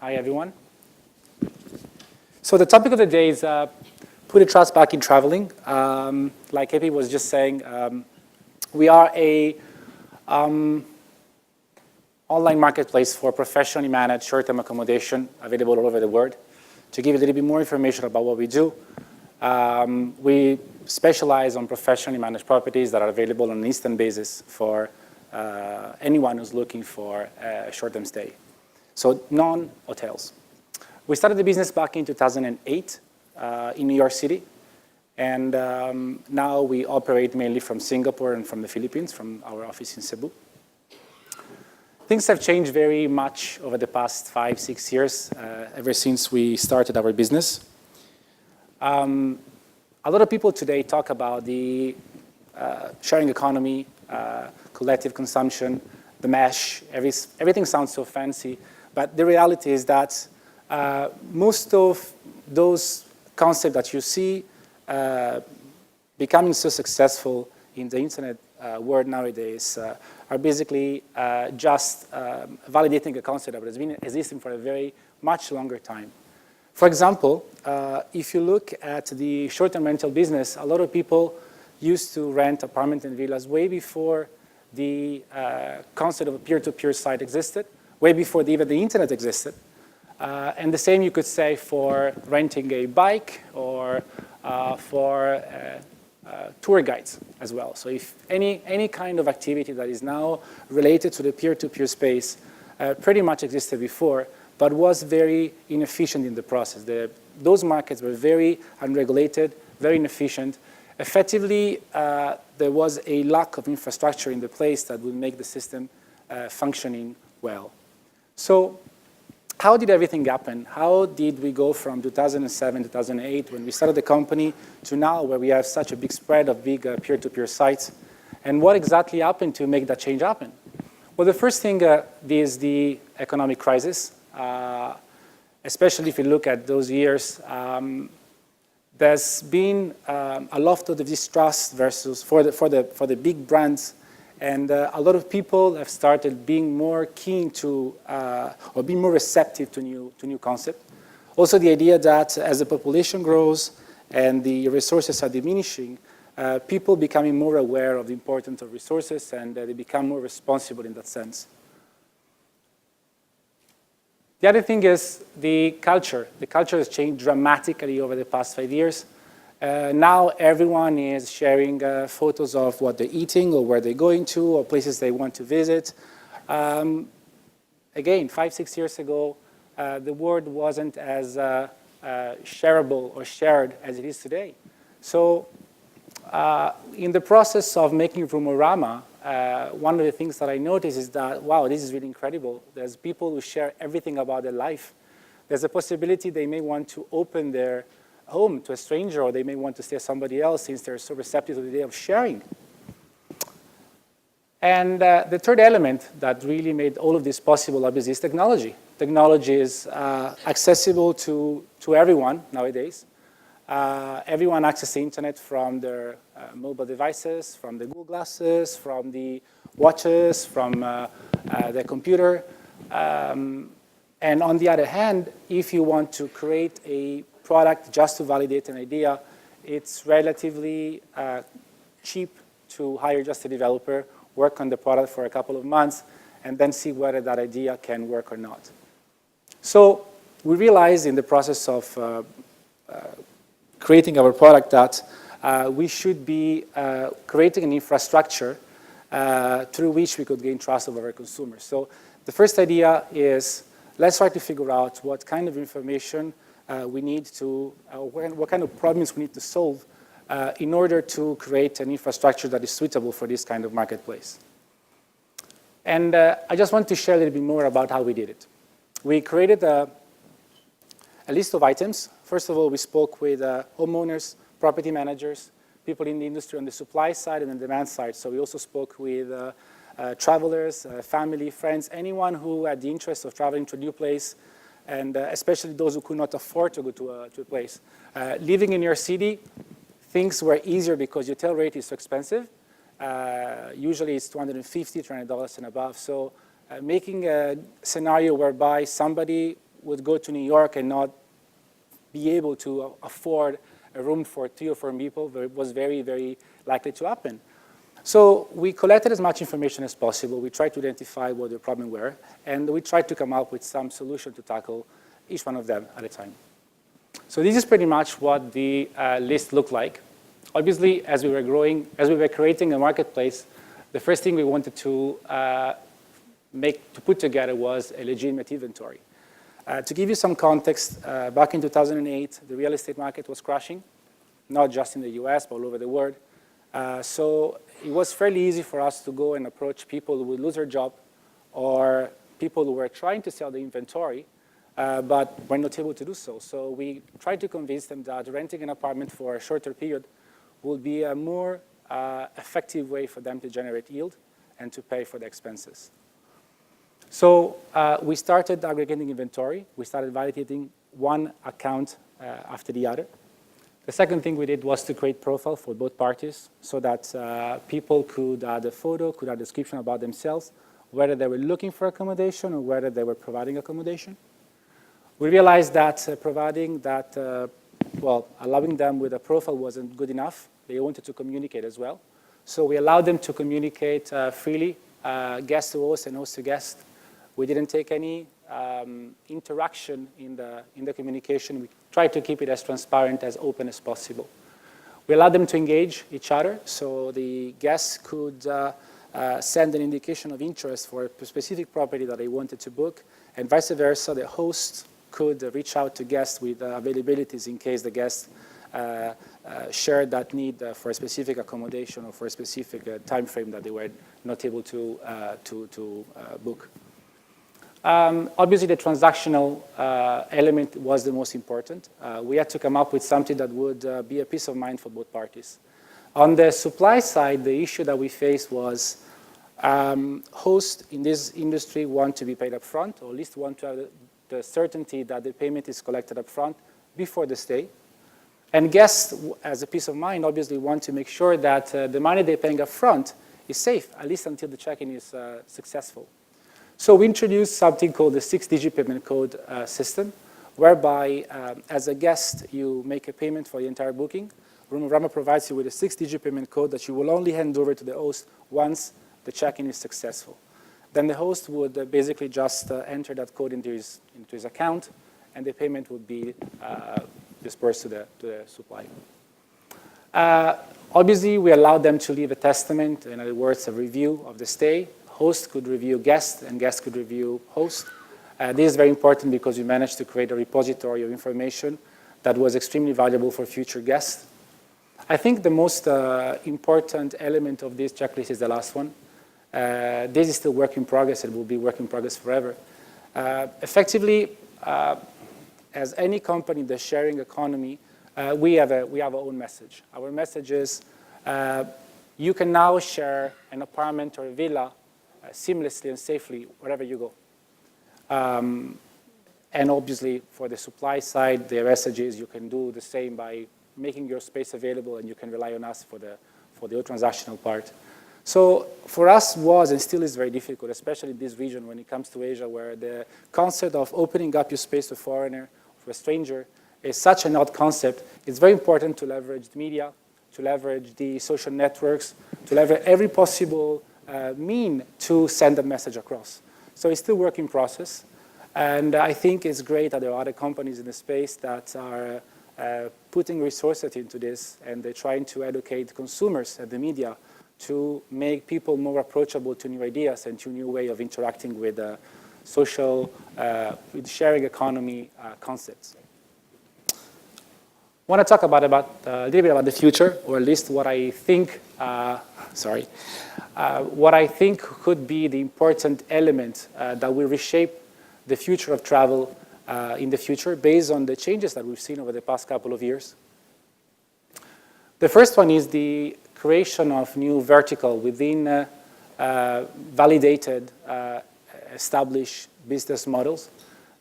Hi, everyone. So the topic of the day is putting trust back in traveling. Like Epi was just saying, we are a online marketplace for professionally managed short-term accommodation available all over the world. To give you a little bit more information about what we do, we specialize on professionally managed properties that are available on an instant basis for anyone who's looking for a short-term stay. So non-hotels. We started the business back in 2008 in New York City. And now we operate mainly from Singapore and from the Philippines, from our office in Cebu. Things have changed very much over the past 5-6 years, ever since we started our business. A lot of people today talk about the sharing economy, collective consumption, the mesh. Everything sounds so fancy. But the reality is that most of those concepts that you see becoming so successful in the internet world nowadays are basically just validating a concept that has been existing for a very much longer time. For example, if you look at the short-term rental business, a lot of people used to rent apartments and villas way before the concept of a peer-to-peer site existed, way before even the internet existed. And the same you could say for renting a bike or for tour guides as well. So if any kind of activity that is now related to the peer-to-peer space pretty much existed before, but was very inefficient in the process. Those markets were very unregulated, very inefficient. Effectively, there was a lack of infrastructure in the place that would make the system functioning well. So how did everything happen? How did we go from 2007, 2008, when we started the company, to now where we have such a big spread of big peer-to-peer sites? And what exactly happened to make that change happen? Well, the first thing is the economic crisis. Especially if you look at those years, there's been a lot of distrust for the big brands. And a lot of people have started being more keen to, or being more receptive to new concepts. Also the idea that as the population grows and the resources are diminishing, people becoming more aware of the importance of resources and they become more responsible in that sense. The other thing is the culture. The culture has changed dramatically over the past 5 years. Now everyone is sharing photos of what they're eating or where they're going to or places they want to visit. Again, 5-6 years ago, the world wasn't as shareable or shared as it is today. So in the process of making Roomorama, one of the things that I noticed is that, wow, this is really incredible. There's people who share everything about their life. There's a possibility they may want to open their home to a stranger, or they may want to stay with somebody else since they're so receptive to the idea of sharing. And the third element that really made all of this possible, obviously, is technology. Technology is accessible to everyone nowadays. Everyone accesses the internet from their mobile devices, from the Google Glasses, from the watches, from their computer. And on the other hand, if you want to create a product just to validate an idea, it's relatively cheap to hire just a developer, work on the product for a couple of months, and then see whether that idea can work or not. So we realized in the process of creating our product that we should be creating an infrastructure through which we could gain trust of our consumers. So the first idea is, let's try to figure out what kind of information we need to, what kind of problems we need to solve in order to create an infrastructure that is suitable for this kind of marketplace. And I just want to share a little bit more about how we did it. We created a list of items. First of all, we spoke with homeowners, property managers, people in the industry on the supply side and the demand side. So we also spoke with travelers, family, friends, anyone who had the interest of traveling to a new place, and especially those who could not afford to go to a place. Living in your city, things were easier because your hotel rate is so expensive. Usually it's $250, $300 and above. So making a scenario whereby somebody would go to New York and not be able to afford a room for 3 or 4 people. It was very, very likely to happen. So we collected as much information as possible. We tried to identify what the problems were, and we tried to come up with some solution to tackle each one of them at a time. So this is pretty much what the list looked like. Obviously, as we were growing, as we were creating a marketplace, the first thing we wanted to put together was a legitimate inventory. To give you some context, back in 2008, the real estate market was crashing, not just in the US, but all over the world. So it was fairly easy for us to go and approach people who would lose their job or people who were trying to sell the inventory, but were not able to do so. So we tried to convince them that renting an apartment for a shorter period would be a more effective way for them to generate yield and to pay for the expenses. So we started aggregating inventory. We started validating one account after the other. The second thing we did was to create profile for both parties so that people could add a photo, could add a description about themselves, whether they were looking for accommodation or whether they were providing accommodation. We realized that providing that, allowing them with a profile wasn't good enough. They wanted to communicate as well. So we allowed them to communicate freely, guest to host and host to guest. We didn't take any interaction in the communication. We tried to keep it as transparent, as open as possible. We allowed them to engage each other, so the guests could send an indication of interest for a specific property that they wanted to book, and vice versa, the host could reach out to guests with availabilities in case the guests shared that need for a specific accommodation or for a specific time frame that they were not able to book. Obviously, the transactional element was the most important. We had to come up with something that would be a peace of mind for both parties. On the supply side, the issue that we faced was hosts in this industry want to be paid up front, or at least want to have the certainty that the payment is collected up front before the stay. And guests, as a peace of mind, obviously want to make sure that the money they're paying up front is safe, at least until the check-in is successful. So we introduced something called the 6-digit payment code system, whereby as a guest, you make a payment for the entire booking. Rama provides you with a 6-digit payment code that you will only hand over to the host once the check-in is successful. Then the host would basically just enter that code into his account, and the payment would be dispersed to the supplier. Obviously, we allowed them to leave a testament, in other words, a review of the stay. Host could review guest, and guest could review host. This is very important because we managed to create a repository of information that was extremely valuable for future guests. I think the most important element of this checklist is the last one. This is still work in progress. It will be work in progress forever. Effectively, as any company in the sharing economy, we have our own message. Our message is you can now share an apartment or a villa seamlessly and safely wherever you go. And obviously, for the supply side, the message is you can do the same by making your space available, and you can rely on us for the transactional part. So for us was and still is very difficult, especially in this region when it comes to Asia, where the concept of opening up your space to a foreigner, for a stranger, is such an odd concept. It's very important to leverage the media, to leverage the social networks, to leverage every possible mean to send a message across. So it's still a work in process. And I think it's great that there are other companies in the space that are putting resources into this, and they're trying to educate consumers and the media to make people more approachable to new ideas and to new way of interacting with social, with sharing economy concepts. I want to talk about a little bit about the future, or at least what I think, what I think could be the important element that will reshape the future of travel in the future based on the changes that we've seen over the past couple of years. The first one is the creation of new vertical within validated, established business models.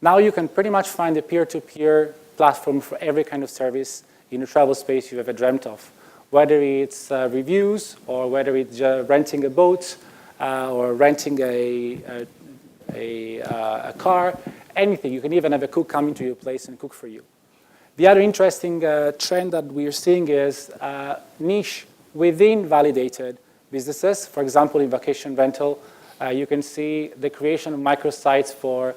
Now you can pretty much find a peer-to-peer platform for every kind of service in the travel space you ever dreamt of, whether it's reviews or whether it's renting a boat or renting a car. anything. You can even have a cook come into your place and cook for you. The other interesting trend that we are seeing is niche within validated businesses. For example, in vacation rental, you can see the creation of microsites for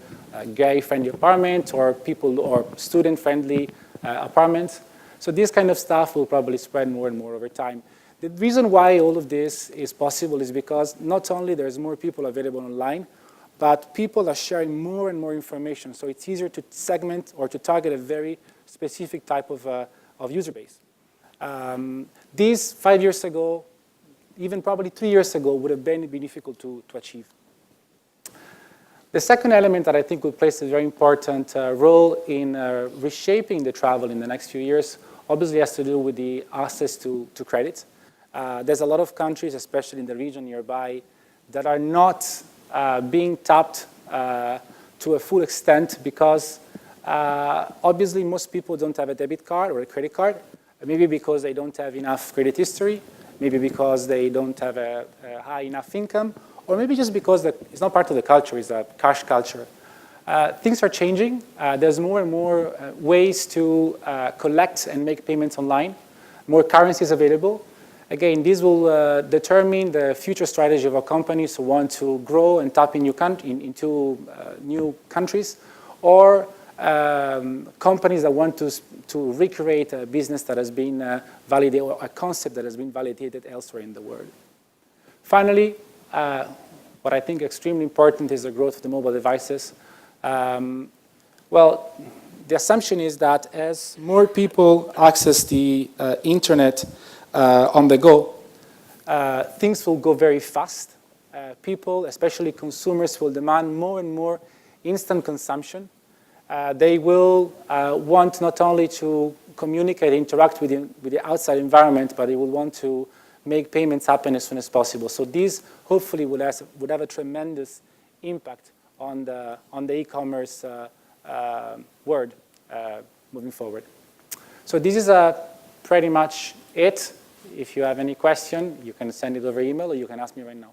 gay-friendly apartments or people or student-friendly apartments. So this kind of stuff will probably spread more and more over time. The reason why all of this is possible is because not only there's more people available online, but people are sharing more and more information. So it's easier to segment or to target a very specific type of user base. These 5 years ago, even probably 3 years ago, would have been difficult to achieve. The second element that I think will play a very important role in reshaping the travel in the next few years obviously has to do with the access to credit. There's a lot of countries, especially in the region nearby, that are not being tapped to a full extent because obviously most people don't have a debit card or a credit card, maybe because they don't have enough credit history, maybe because they don't have a high enough income, or maybe just because it's not part of the culture, it's a cash culture. Things are changing. There's more and more ways to collect and make payments online, more currencies available. Again, this will determine the future strategy of our companies who want to grow and tap in into new countries, or companies that want to recreate a business that has been validated, or a concept that has been validated elsewhere in the world. Finally, what I think extremely important is the growth of the mobile devices. Well, the assumption is that as more people access the internet on the go, things will go very fast. People, especially consumers, will demand more and more instant consumption. They will want not only to communicate, interact with the outside environment, but they will want to make payments happen as soon as possible. So this hopefully would have a tremendous impact on the e-commerce world moving forward. So this is pretty much it. If you have any question, you can send it over email or you can ask me right now.